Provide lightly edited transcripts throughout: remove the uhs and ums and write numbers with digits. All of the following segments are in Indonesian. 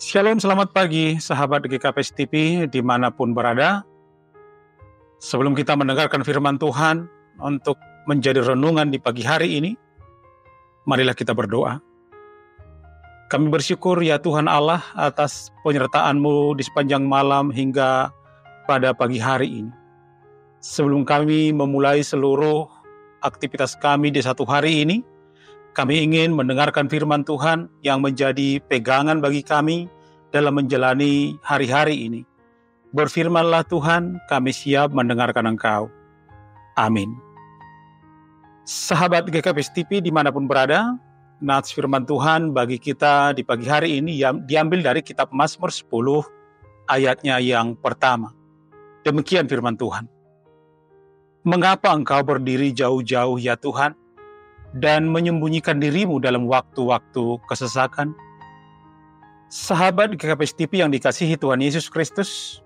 Shalom, selamat pagi sahabat GKPS TV dimanapun berada. Sebelum kita mendengarkan firman Tuhan untuk menjadi renungan di pagi hari ini, marilah kita berdoa. Kami bersyukur ya Tuhan Allah atas penyertaan-Mu di sepanjang malam hingga pada pagi hari ini. Sebelum kami memulai seluruh aktivitas kami di satu hari ini, kami ingin mendengarkan firman Tuhan yang menjadi pegangan bagi kami dalam menjalani hari-hari ini. Berfirmanlah Tuhan, kami siap mendengarkan Engkau. Amin. Sahabat GKPS TV dimanapun berada, nats firman Tuhan bagi kita di pagi hari ini yang diambil dari kitab Mazmur 10 ayatnya yang pertama. Demikian firman Tuhan. Mengapa engkau berdiri jauh-jauh ya Tuhan, dan menyembunyikan dirimu dalam waktu-waktu kesesakan? Sahabat GKPS TV yang dikasihi Tuhan Yesus Kristus,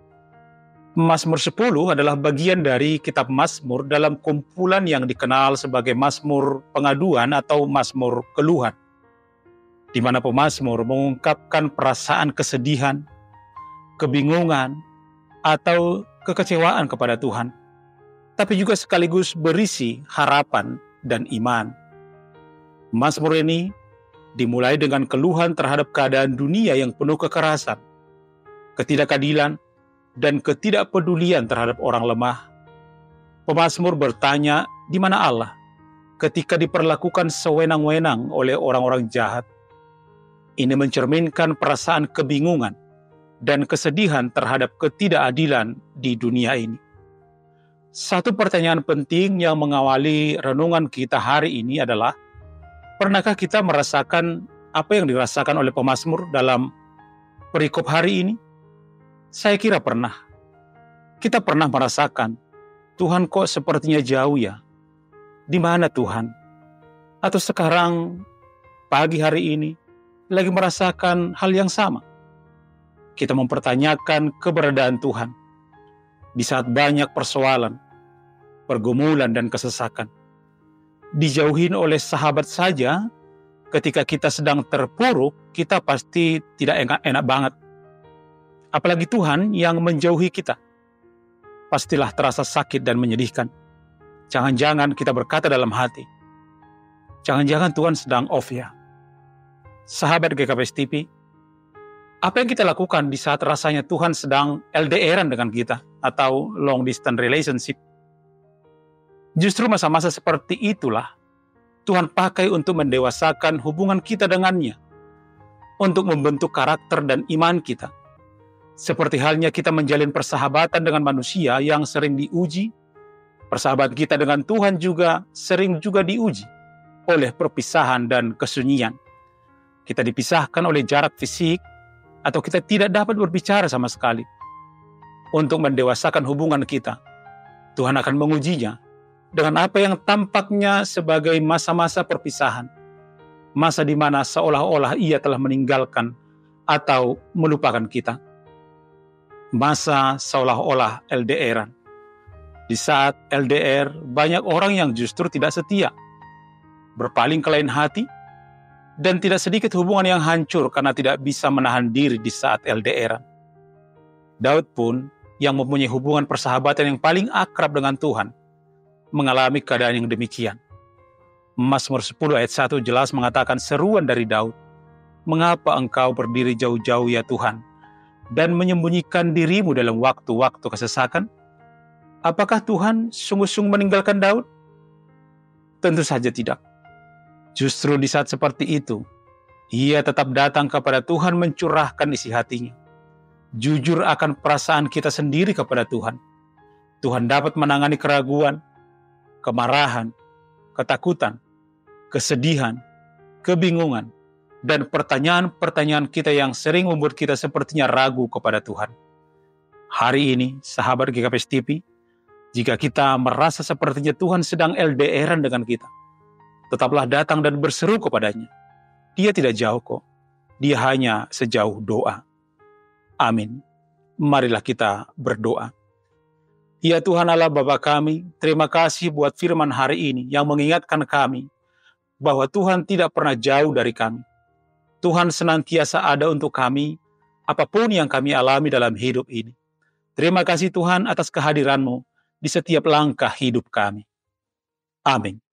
Mazmur 10 adalah bagian dari kitab Mazmur dalam kumpulan yang dikenal sebagai Mazmur pengaduan atau Mazmur keluhan, di mana pemazmur mengungkapkan perasaan kesedihan, kebingungan, atau kekecewaan kepada Tuhan, tapi juga sekaligus berisi harapan dan iman. Mazmur ini dimulai dengan keluhan terhadap keadaan dunia yang penuh kekerasan, ketidakadilan, dan ketidakpedulian terhadap orang lemah. Pemazmur bertanya, di mana Allah ketika diperlakukan sewenang-wenang oleh orang-orang jahat? Ini mencerminkan perasaan kebingungan dan kesedihan terhadap ketidakadilan di dunia ini. Satu pertanyaan penting yang mengawali renungan kita hari ini adalah, pernahkah kita merasakan apa yang dirasakan oleh pemazmur dalam perikop hari ini? Saya kira pernah. Kita pernah merasakan, Tuhan kok sepertinya jauh ya? Di mana Tuhan? Atau sekarang, pagi hari ini, lagi merasakan hal yang sama. Kita mempertanyakan keberadaan Tuhan di saat banyak persoalan, pergumulan, dan kesesakan. Dijauhin oleh sahabat saja, ketika kita sedang terpuruk, kita pasti tidak enak banget. Apalagi Tuhan yang menjauhi kita. Pastilah terasa sakit dan menyedihkan. Jangan-jangan kita berkata dalam hati, jangan-jangan Tuhan sedang off ya. Sahabat GKPS TV, apa yang kita lakukan di saat rasanya Tuhan sedang LDR-an dengan kita, atau long distance relationship? Justru masa-masa seperti itulah Tuhan pakai untuk mendewasakan hubungan kita dengannya, untuk membentuk karakter dan iman kita. Seperti halnya kita menjalin persahabatan dengan manusia yang sering diuji, persahabatan kita dengan Tuhan juga sering diuji oleh perpisahan dan kesunyian. Kita dipisahkan oleh jarak fisik, atau kita tidak dapat berbicara sama sekali. Untuk mendewasakan hubungan kita, Tuhan akan mengujinya dengan apa yang tampaknya sebagai masa-masa perpisahan. Masa di mana seolah-olah ia telah meninggalkan atau melupakan kita. Masa seolah-olah LDR-an. Di saat LDR, banyak orang yang justru tidak setia, berpaling ke lain hati, dan tidak sedikit hubungan yang hancur karena tidak bisa menahan diri di saat LDR-an. Daud pun, yang mempunyai hubungan persahabatan yang paling akrab dengan Tuhan, mengalami keadaan yang demikian. Mazmur 10 ayat 1 jelas mengatakan seruan dari Daud, mengapa engkau berdiri jauh-jauh ya Tuhan, dan menyembunyikan dirimu dalam waktu-waktu kesesakan? Apakah Tuhan sungguh-sungguh meninggalkan Daud? Tentu saja tidak. Justru di saat seperti itu, ia tetap datang kepada Tuhan mencurahkan isi hatinya. Jujur akan perasaan kita sendiri kepada Tuhan. Tuhan dapat menangani keraguan, kemarahan, ketakutan, kesedihan, kebingungan, dan pertanyaan-pertanyaan kita yang sering membuat kita sepertinya ragu kepada Tuhan. Hari ini, sahabat GKPS TV, jika kita merasa sepertinya Tuhan sedang LDR-an dengan kita, tetaplah datang dan berseru kepadanya. Dia tidak jauh kok, dia hanya sejauh doa. Amin. Marilah kita berdoa. Ya Tuhan Allah Bapa kami, terima kasih buat firman hari ini yang mengingatkan kami bahwa Tuhan tidak pernah jauh dari kami. Tuhan senantiasa ada untuk kami apapun yang kami alami dalam hidup ini. Terima kasih Tuhan atas kehadiran-Mu di setiap langkah hidup kami. Amin.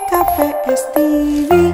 GKPS TV.